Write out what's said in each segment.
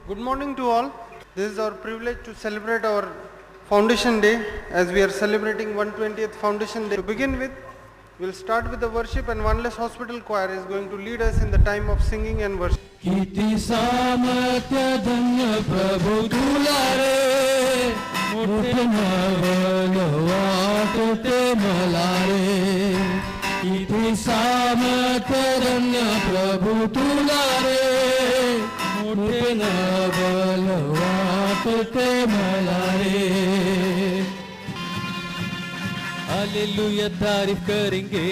Good morning to all. This is our privilege to celebrate our Foundation Day as we are celebrating 120th Foundation Day. To begin with, we'll start with the worship and Oneless Hospital Choir is going to lead us in the time of singing and worship. किती सामर्थ्य धन्य प्रभु तुला रे मोठे नवल वाटते मला रे किती सामर्थ्य धन्य प्रभु तुला रे मोठे नवल वाटते मला रे हालेलुया तारीफ करेंगे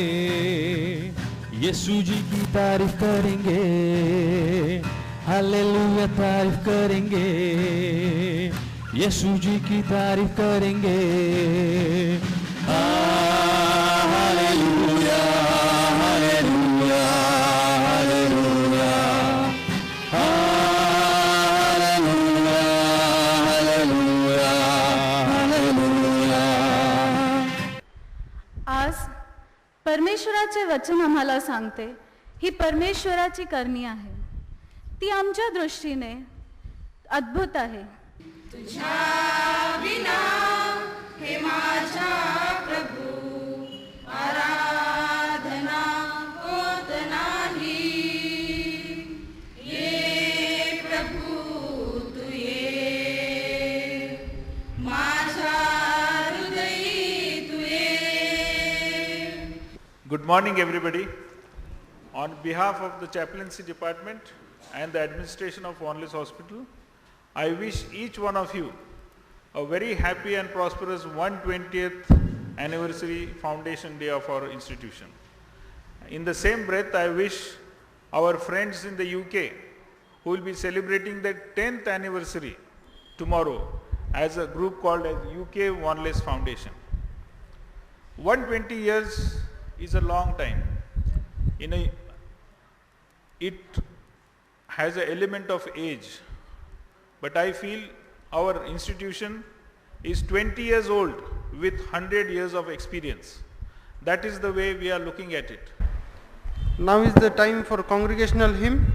यीशु जी की तारीफ करेंगे हालेलुया तारीफ करेंगे यीशु जी की तारीफ करेंगे hallelujah hallelujah hallelujah hallelujah hallelujah hallelujah आज परमेश्वराचे वचन आम्हाला सांगते ही परमेश्वराची करणी आहे ती आमच्या दृष्टीने अद्भुत आहे तुझ्या विना हे माझा प्रभू आराधना होत नाही ये प्रभू तू ये माझ्या हृदयी तू ये. Good morning, everybody. On behalf of the chaplaincy department and the administration of Oneless Hospital, I wish each one of you a very happy and prosperous 120th anniversary foundation day of our institution. In the same breath, I wish our friends in the UK who will be celebrating their 10th anniversary tomorrow as a group called as UK Oneless Foundation. 120 years is a long time. It has an element of age, but I feel our institution is 20 years old with 100 years of experience. That is the way we are looking at it. Now is the time for congregational hymn.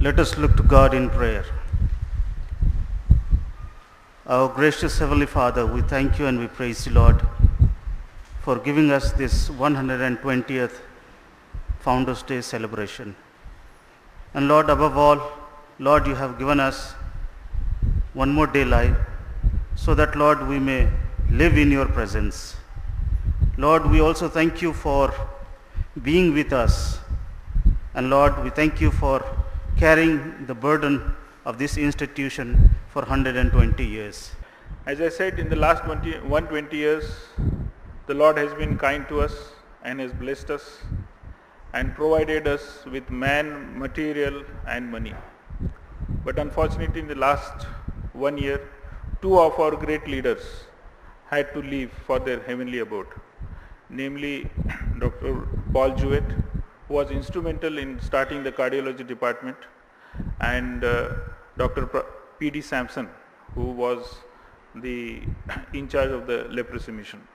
Let us look to God in prayer. Our gracious Heavenly Father, we thank you and we praise you, Lord, for giving us this 120th Founders Day celebration. And Lord, above all, Lord, you have given us one more day life so that, Lord, we may live in your presence. Lord, we also thank you for being with us. And Lord, we thank you for carrying the burden of this institution for 120 years. As I said, in the last 120 years, the Lord has been kind to us and has blessed us and provided us with man, material and money. But unfortunately, in the last 1 year, two of our great leaders had to leave for their heavenly abode, namely Dr. Paul Jewett, who was instrumental in starting the cardiology department, and Dr. P.D. Sampson, who was in charge of the leprosy mission.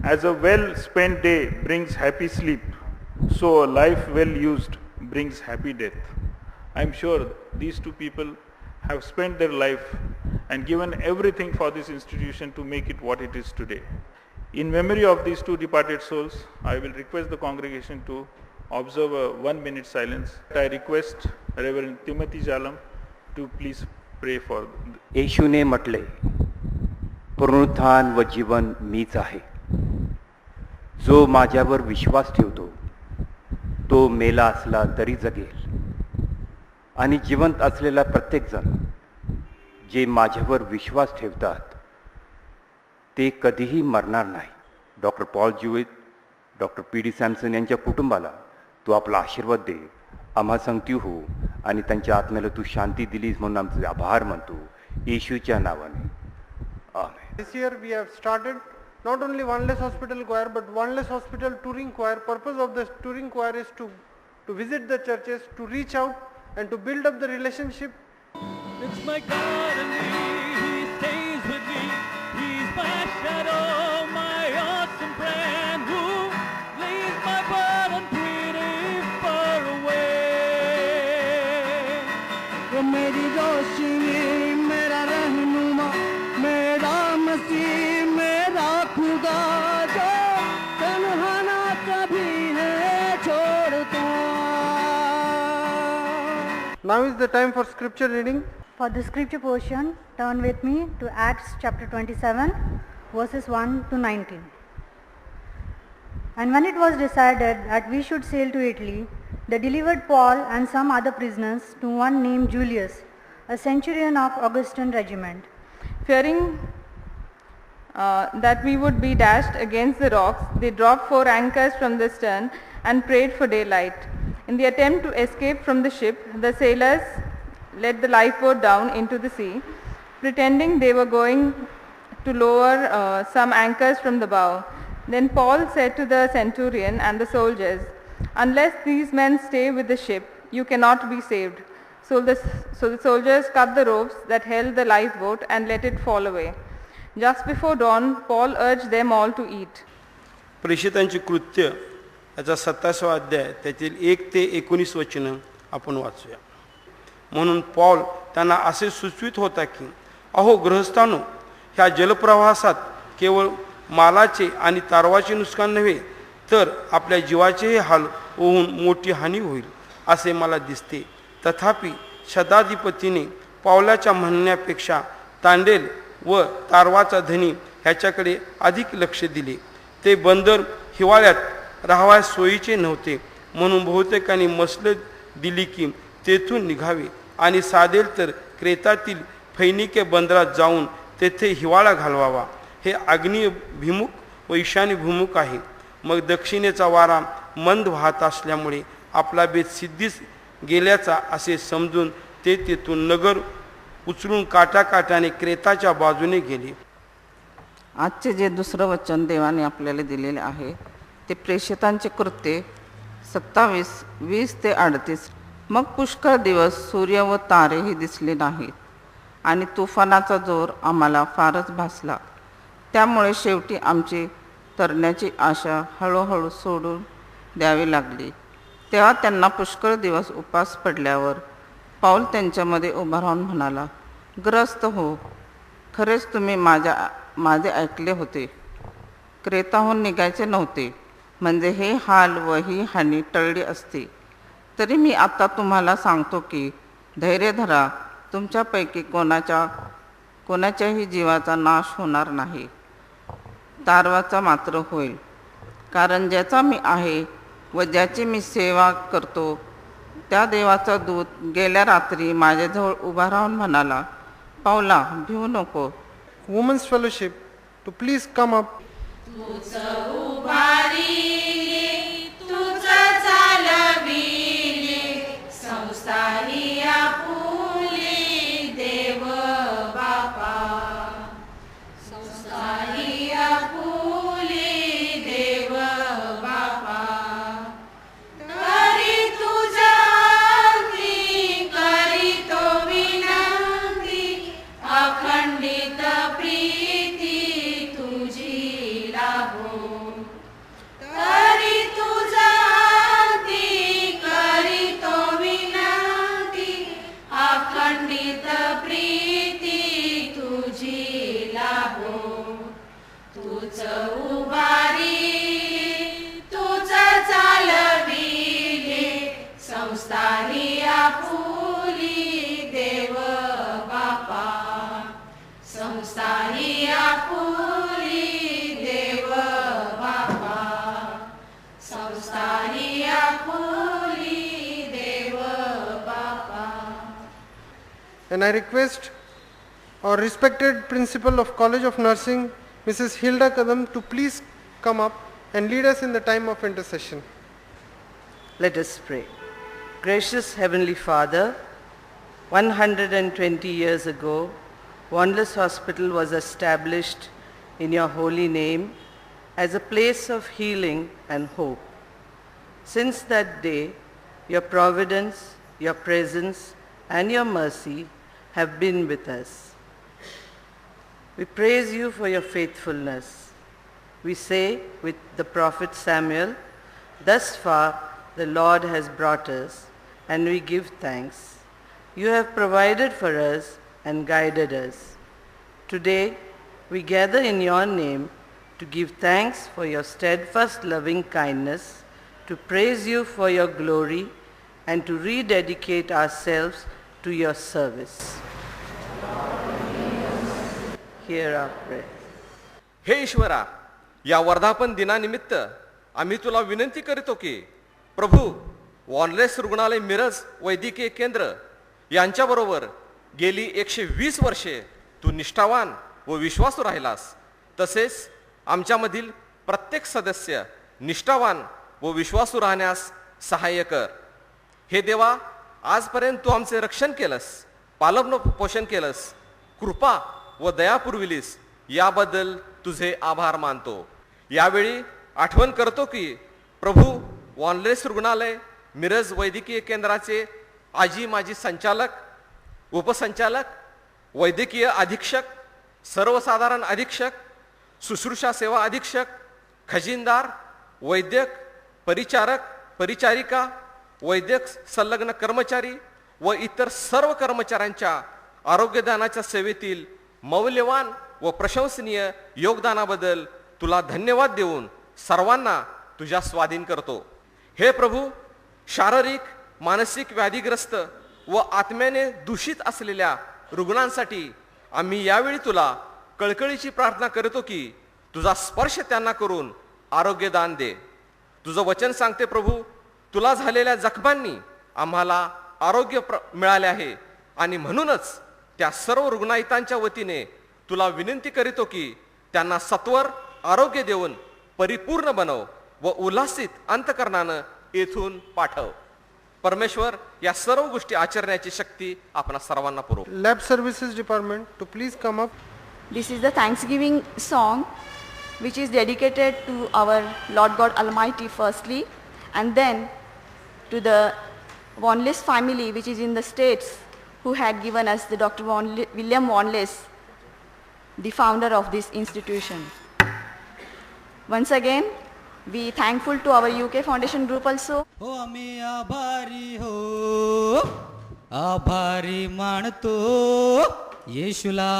As a well-spent day brings happy sleep, so a life well used brings happy death. I am sure these two people have spent their life and given everything for this institution to make it what it is today. In memory of these two departed souls, I will request the congregation to observe a 1 minute silence. I request Reverend Timothy Jalam to please pray for. येशूने म्हटले, पुनरुत्थान व जीवन मीच आहे. जो माझ्यावर विश्वास ठेवतो तो मेला असला तरी जगेल, आणि जिवंत असलेला प्रत्येकजण जे माझ्यावर विश्वास ठेवतात ते कधीही मरणार नाही. Doctor Paul Judith, doctor PD. Samson यांच्या कुटुंबाला तू आपला आशीर्वाद दे. आम्हा सांगती हो आणि त्यांच्या आत्म्याला तू शांती दिलीस म्हणून आमचे आभार मानतो येशूच्या नावाने. आमेन. This year we have started not only Oneless Hospital Choir but Oneless Hospital Touring Choir. Purpose of the touring choir is to visit the churches, to reach out and to build up the relationship. It's my God and me, He stays with me. He's my shadow, my awesome friend, who leaves my burden pretty far away. वो मेरी रोशनी, मेरा रहनुमा, मेरा मसीह, मेरा खुदा, जो तन्हा ना कभी है छोड़ता. Now is the time for scripture reading. For the scripture portion, turn with me to Acts chapter 27, verses 1 to 19. And when it was decided that we should sail to Italy, they delivered Paul and some other prisoners to one named Julius, a centurion of Augustan regiment. Fearing that we would be dashed against the rocks, they dropped 4 anchors from the stern and prayed for daylight. In the attempt to escape from the ship, the sailors let the lifeboat down into the sea, pretending they were going to lower some anchors from the bow. Then Paul said to the centurion and the soldiers, "Unless these men stay with the ship, you cannot be saved." So the soldiers cut the ropes that held the lifeboat and let it fall away. Just before dawn, Paul urged them all to eat. प्रेषितांची कृत्य याचा 27वा अध्याय त्यातील 1 ते 19 वचनं आपण वाचूया. म्हणून पौल त्यांना असे सुचवित होता की, अहो गृहस्थांनो, ह्या जलप्रवासात केवळ मालाचे आणि तारवाचे नुकसान नव्हे तर आपल्या जीवाचेही हाल होऊन मोठी हानी होईल असे मला दिसते. तथापि शताधिपतीने पावलाच्या म्हणण्यापेक्षा तांडेल व तारवाचा धनी ह्याच्याकडे अधिक लक्ष दिले. ते बंदर हिवाळ्यात राहावयास सोयीचे नव्हते, म्हणून बहुतेकांनी मसलत दिली की तेथून निघावे आणि साधेल तर क्रेतातील फैनिके बंदरात जाऊन तेथे हिवाळा घालवावा. हे आग्नेयभिमुख व ईशान्यभिमुख आहे. मग दक्षिणेचा वारा मंद वाहत असल्यामुळे आपला बेत सिद्धीस गेल्याचा असे समजून ते तेथून नगर उचलून काठाकाठाने क्रेताच्या बाजूने गेले. आजचे जे दुसरं वचन देवाने आपल्याला दिलेले आहे ते प्रेषितांचे कृत्ये 27, 20 ते 38. मग पुष्कळ दिवस सूर्य व तारेही दिसले नाहीत आणि तुफानाचा जोर आम्हाला फारच भासला. त्यामुळे शेवटी आमची तरण्याची आशा हळूहळू सोडून द्यावी लागली. तेव्हा त्यांना पुष्कळ दिवस उपास पडल्यावर पाऊल त्यांच्यामध्ये उभा राहून म्हणाला, ग्रस्त हो, खरेच तुम्ही माझे ऐकले होते. क्रेताहून निघायचे नव्हते, म्हणजे हे हाल व ही हानी टळली असती. तरी मी आता तुम्हाला सांगतो की धैर्य धरा, तुमच्यापैकी कोणाच्याही जीवाचा नाश होणार नाही, तारवाचा मात्र होईल. कारण ज्याचा मी आहे व ज्याची मी सेवा करतो त्या देवाचा दूत गेल्या रात्री माझ्याजवळ उभा राहून म्हणाला, पावला, भिवू नको. Women's Fellowship, to please come up. And I request our respected principal of College of Nursing, Mrs. Hilda Kadam, to please come up and lead us in the time of intercession. Let us pray. Gracious Heavenly Father, 120 years ago, Wanderers Hospital was established in your holy name as a place of healing and hope. Since that day, your providence, your presence, and your mercy have been with us. We praise you for your faithfulness. We say with the prophet Samuel, thus far the Lord has brought us, and we give thanks. You have provided for us and guided us. Today, we gather in your name to give thanks for your steadfast loving kindness, to praise you for your glory, and to rededicate ourselves to your service. Hear our prayer. हे ईश्वरा, या वर्धापन दिनानिमित्त आम्ही तुला विनंती करतो की प्रभू, वॉनलेस रुग्णालय मिरज वैद्यकीय केंद्र यांच्याबरोबर गेली 120 वर्षे तू निष्ठावान व विश्वासू राहिलास. तसेच आमच्यामधील प्रत्येक सदस्य निष्ठावान व विश्वासू राहण्यास सहाय्य कर. हे देवा, आजपर्यंत तू आमचे रक्षण केलंस, पालन पोषण केलंस, कृपा व दया पुरविलीस, याबद्दल तुझे आभार मानतो. यावेळी आठवण करतो की प्रभू, वॉनलेस रुग्णालय मिरज वैद्यकीय केंद्राचे आजी माजी संचालक, उपसंचालक, वैद्यकीय अधीक्षक, सर्वसाधारण अधीक्षक, शुश्रूषा सेवा अधीक्षक, खजिनदार, वैद्यक, परिचारक, परिचारिका, वैद्यक संलग्न कर्मचारी व इतर सर्व कर्मचाऱ्यांच्या आरोग्यदानाच्या सेवेतील मौल्यवान व प्रशंसनीय योगदानाबद्दल तुला धन्यवाद देऊन सर्वांना तुझ्या स्वाधीन करतो. हे प्रभू, शारीरिक मानसिक व्याधीग्रस्त व आत्म्याने दूषित असलेल्या रुग्णांसाठी आम्ही यावेळी तुला कळकळीची प्रार्थना करतो की तुझा स्पर्श त्यांना करून आरोग्यदान दे. तुझं वचन सांगते प्रभू, तुला झालेल्या जखमांनी आम्हाला आरोग्य मिळाले आहे आणि म्हणूनच त्या सर्व रुग्णाहितांच्या वतीने तुला विनंती करीतो की त्यांना सत्वर आरोग्य देऊन परिपूर्ण बनव व उल्हासित अंतकरणानं येथून पाठव. परमेश्वर, या सर्व गोष्टी आचरण्याची शक्ती आपणा सर्वांना पुरव. Lab Services Department to please come up. This is the Thanksgiving song which is dedicated to our Lord God Almighty firstly, and then to the Wanless family which is in the States, who had given us the Dr. William Wanless, the founder of this institution. Once again, we thankful to our UK Foundation group also. हो आम्ही आभारी हो, आभारी मानतो येशूला.